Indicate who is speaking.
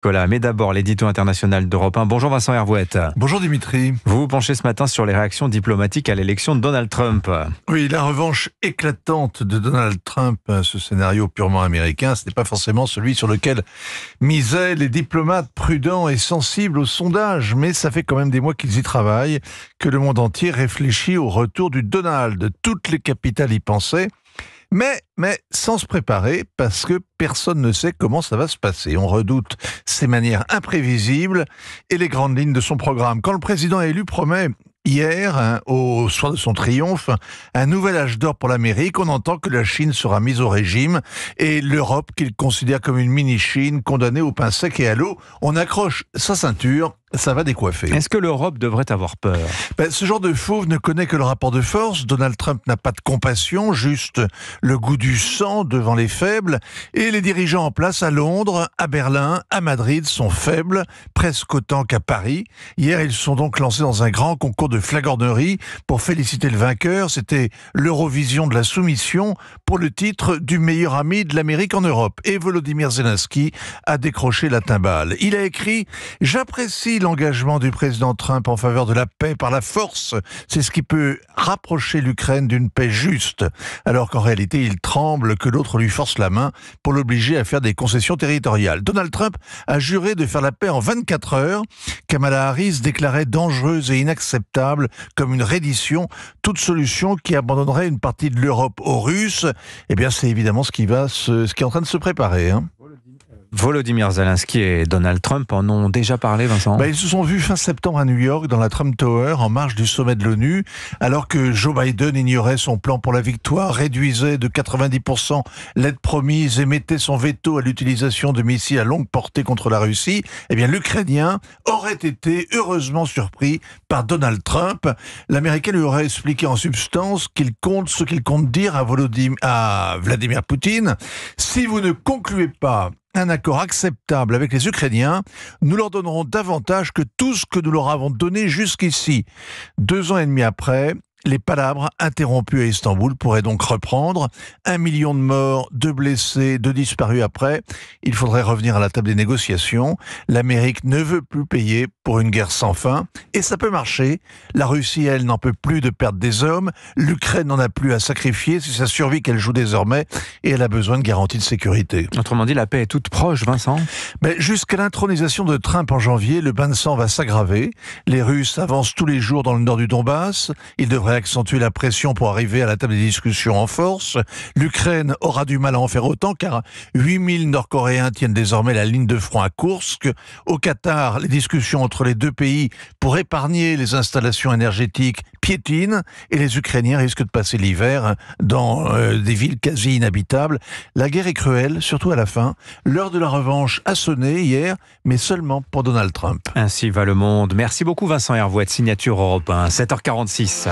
Speaker 1: Nicolas, mais d'abord l'édito international d'Europe 1. Bonjour Vincent Hervouette.
Speaker 2: Bonjour Dimitri.
Speaker 1: Vous vous penchez ce matin sur les réactions diplomatiques à l'élection de Donald Trump.
Speaker 2: Oui, la revanche éclatante de Donald Trump, ce scénario purement américain, ce n'est pas forcément celui sur lequel misaient les diplomates prudents et sensibles aux sondages, mais ça fait quand même des mois qu'ils y travaillent, que le monde entier réfléchit au retour du Donald. Toutes les capitales y pensaient. Mais sans se préparer, parce que personne ne sait comment ça va se passer. On redoute ses manières imprévisibles et les grandes lignes de son programme. Quand le président élu promet hier, au soir de son triomphe, un nouvel âge d'or pour l'Amérique, on entend que la Chine sera mise au régime et l'Europe, qu'il considère comme une mini-Chine, condamnée au pain sec et à l'eau, on accroche sa ceinture. Ça va décoiffer.
Speaker 1: Est-ce que l'Europe devrait avoir peur ?
Speaker 2: Ce genre de fauve ne connaît que le rapport de force. Donald Trump n'a pas de compassion, juste le goût du sang devant les faibles. Et les dirigeants en place à Londres, à Berlin, à Madrid sont faibles, presque autant qu'à Paris. Hier, ils sont donc lancés dans un grand concours de flagornerie pour féliciter le vainqueur. C'était l'Eurovision de la soumission pour le titre du meilleur ami de l'Amérique en Europe. Et Volodymyr Zelensky a décroché la timbale. Il a écrit « J'apprécie l'engagement du président Trump en faveur de la paix par la force. C'est ce qui peut rapprocher l'Ukraine d'une paix juste. » Alors qu'en réalité, il tremble que l'autre lui force la main pour l'obliger à faire des concessions territoriales. Donald Trump a juré de faire la paix en 24 heures. Kamala Harris déclarait dangereuse et inacceptable comme une reddition, toute solution qui abandonnerait une partie de l'Europe aux Russes. Eh bien, c'est évidemment ce qui est en train de se préparer.
Speaker 1: Volodymyr Zelensky et Donald Trump en ont déjà parlé, Vincent ?
Speaker 2: Ils se sont vus fin septembre à New York, dans la Trump Tower, en marge du sommet de l'ONU, alors que Joe Biden ignorait son plan pour la victoire, réduisait de 90% l'aide promise et mettait son veto à l'utilisation de missiles à longue portée contre la Russie. Eh bien, l'Ukrainien aurait été heureusement surpris par Donald Trump. L'Américain lui aurait expliqué en substance ce qu'il compte dire à Vladimir Poutine. Si vous ne concluez pas un accord acceptable avec les Ukrainiens, nous leur donnerons davantage que tout ce que nous leur avons donné jusqu'ici. 2 ans et demi après, les palabres interrompues à Istanbul pourraient donc reprendre. 1 million de morts, 2 blessés, 2 disparus après. Il faudrait revenir à la table des négociations. L'Amérique ne veut plus payer pour une guerre sans fin. Et ça peut marcher. La Russie, elle, n'en peut plus de perdre des hommes. L'Ukraine n'en a plus à sacrifier. C'est sa survie qu'elle joue désormais. Et elle a besoin de garanties de sécurité.
Speaker 1: Autrement dit, la paix est toute proche, Vincent ?
Speaker 2: Jusqu'à l'intronisation de Trump en janvier, le bain de sang va s'aggraver. Les Russes avancent tous les jours dans le nord du Donbass. Ils devraient accentuer la pression pour arriver à la table des discussions en force. L'Ukraine aura du mal à en faire autant car 8000 Nord-Coréens tiennent désormais la ligne de front à Koursk. Au Qatar, les discussions entre les deux pays pour épargner les installations énergétiques piétinent et les Ukrainiens risquent de passer l'hiver dans des villes quasi inhabitables. La guerre est cruelle, surtout à la fin. L'heure de la revanche a sonné hier, mais seulement pour Donald Trump.
Speaker 1: Ainsi va le monde. Merci beaucoup Vincent Hervouette, signature Europe 1, 7h46.